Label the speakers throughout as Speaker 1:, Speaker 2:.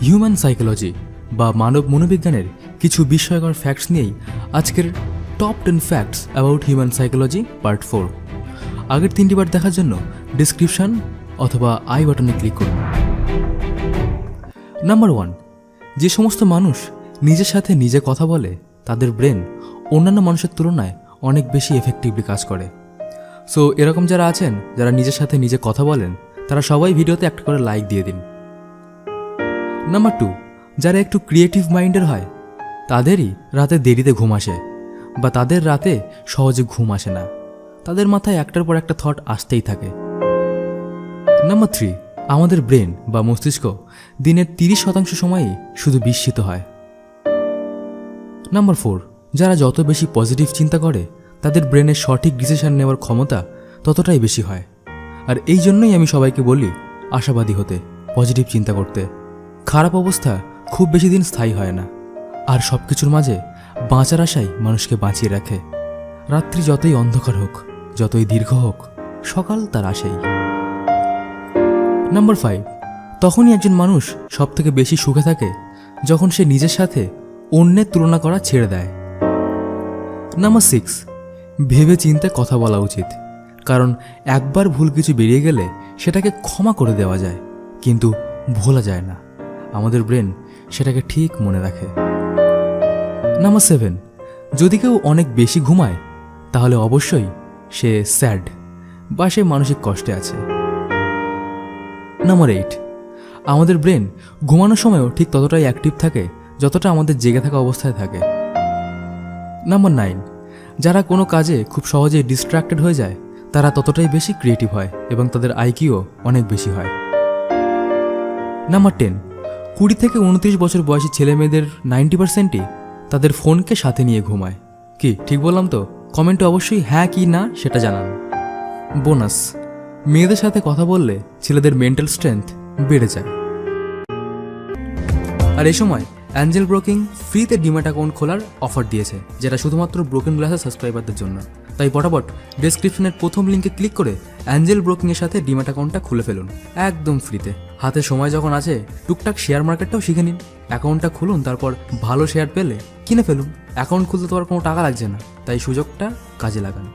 Speaker 1: Human psychology বা মানব মনোবিজ্ঞানের কিছু বিস্ময়কর ফ্যাক্টস নিয়েই আজকের top 10 facts about human psychology part 4। আগের 3টি পার্ট দেখার জন্য ডিসক্রিপশন অথবা আই বাটনে ক্লিক করুন। নাম্বার 1, যে সমস্ত মানুষ নিজের সাথে নিজে কথা বলে তাদের ব্রেন অন্যান্য মানুষের তুলনায় অনেক বেশি এফেক্টিভলি কাজ করে। সো এরকম যারা আছেন যারা নিজের সাথে নিজে কথা বলেন তারা সবাই ভিডিওতে একটা করে লাইক দিয়ে দিন। নাম্বার 2, যারা একটু ক্রিয়েটিভ মাইন্ডের হয় তাদেরই রাতে দেরিতে ঘুম আসে বা তাদের রাতে সহজে ঘুম আসে না, তাদের মাথায় একটার পর একটা থট আসতেই থাকে। নাম্বার 3, আমাদের ব্রেন বা মস্তিষ্ক দিনের 30% সময়ই শুধু বিস্মিত হয়। নাম্বার 4, যারা যত বেশি পজিটিভ চিন্তা করে তাদের ব্রেনের সঠিক ডিসিশন নেওয়ার ক্ষমতা ততটাই বেশি হয়। আর এই জন্যই আমি সবাইকে বলি আশাবাদী হতে, পজিটিভ চিন্তা করতে। খারাপ অবস্থা খুব বেশি দিন স্থায়ী হয় না, আর সব কিছুর মাঝে বাঁচার আশাই মানুষকে বাঁচিয়ে রাখে। রাত্রি যতই অন্ধকার হোক, যতই দীর্ঘ হোক, সকাল তার আসেই। নাম্বার 5, তখনই একজন মানুষ সব থেকে বেশি সুখে থাকে যখন সে নিজের সাথে অন্যের তুলনা করা ছেড়ে দেয়। নাম্বার 6, ভেবে চিন্তে কথা বলা উচিত, কারণ একবার ভুল কিছু বেরিয়ে গেলে সেটাকে ক্ষমা করে দেওয়া যায়, কিন্তু ভোলা যায় না। আমাদের ব্রেন সেটাকে ঠিক মনে রাখে। নাম্বার 7, যদি কেউ অনেক বেশি ঘুমায় তাহলে অবশ্যই সে স্যাড বা সে মানসিক কষ্টে আছে। নাম্বার 8, আমাদের ব্রেন ঘুমানোর সময়ও ঠিক ততটাই অ্যাক্টিভ থাকে যতটা আমাদের জেগে থাকা অবস্থায় থাকে। নাম্বার 9, যারা কোনো কাজে খুব সহজেই ডিস্ট্র্যাক্টেড হয়ে যায় তারা ততটাই বেশি ক্রিয়েটিভ হয় এবং তাদের আইকিউও অনেক বেশি হয়। নাম্বার 10, 20 থেকে 29 বছর বয়সী ছেলে মেয়েদের 90%ই তাদের ফোনকে সাথে নিয়ে ঘুমায়। কি ঠিক বললাম তো? কমেন্টে অবশ্যই হ্যাঁ কি না সেটা জানান। বোনাস, মেয়েদের সাথে কথা বললে ছেলেদের মেন্টাল স্ট্রেংথ বেড়ে যায়। আর এই সময় অ্যাঞ্জেল ব্রোকিং ফ্রিতে ডিম্যাট অ্যাকাউন্ট খোলার অফার দিয়েছে, যেটা শুধুমাত্র ব্রোকেন গ্লাসের সাবস্ক্রাইবারদের জন্য। তাই ফটাফট ডেসক্রিপশনের প্রথম লিঙ্কে ক্লিক করে অ্যাঞ্জেল ব্রোকিংয়ের সাথে ডিম্যাট অ্যাকাউন্টটা খুলে ফেলুন একদম ফ্রিতে। হাতে সময় যখন আছে টুকটাক শেয়ার মার্কেটটাও শিখে নিন। অ্যাকাউন্টটা খুলুন, তারপর ভালো শেয়ার পেলে কিনে ফেলুন। অ্যাকাউন্ট খুলতে তো আর কোনো টাকা লাগছে না, তাই সুযোগটা কাজে লাগান।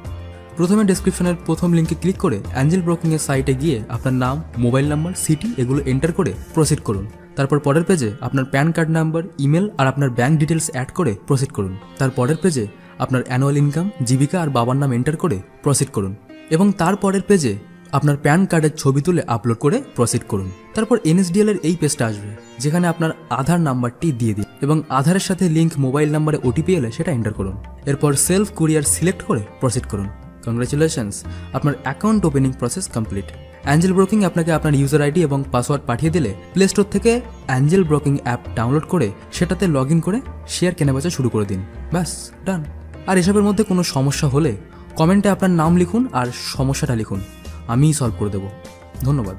Speaker 1: প্রথমে ডেসক্রিপশনের প্রথম লিঙ্কে ক্লিক করে অ্যাঞ্জেল ব্রোকিংয়ের সাইটে গিয়ে আপনার নাম, মোবাইল নাম্বার, সিটি এগুলো এন্টার করে প্রসিড করুন। তারপর পরের পেজে আপনার প্যান কার্ড নাম্বার, ইমেল আর আপনার ব্যাঙ্ক ডিটেলস অ্যাড করে প্রসিড করুন। তার পরের পেজে আপনার অ্যানুয়াল ইনকাম, জীবিকা আর বাবার নাম এন্টার করে প্রসিড করুন। এবং তার পরের পেজে আপনার প্যান কার্ডের ছবি তুলে আপলোড করে প্রসিড করুন। তারপর এনএসডিএল এর এই পেজটা আসবে, যেখানে আপনার আধার নাম্বারটি দিয়ে দিন এবং আধারের সাথে লিঙ্ক মোবাইল নাম্বারে ওটিপি এলে সেটা এন্টার করুন। এরপর সেলফ কুরিয়ার সিলেক্ট করে প্রসিড করুন। কংগ্রেচুলেশনস, আপনার account opening process complete. Angel broking আপনাকে আপনার ইউজার আইডি এবং পাসওয়ার্ড পাঠিয়ে দিলে প্লে স্টোর থেকে অ্যাঞ্জেল ব্রোকিং অ্যাপ ডাউনলোড করে সেটাতে লগ ইন করে শেয়ার কেনাবেচা শুরু করে দিন। ব্যাস, ডান। আর এসবের মধ্যে কোনো সমস্যা হলে কমেন্টে আপনার নাম লিখুন আর সমস্যাটা লিখুন, আমিই সলভ করে দেবো। ধন্যবাদ।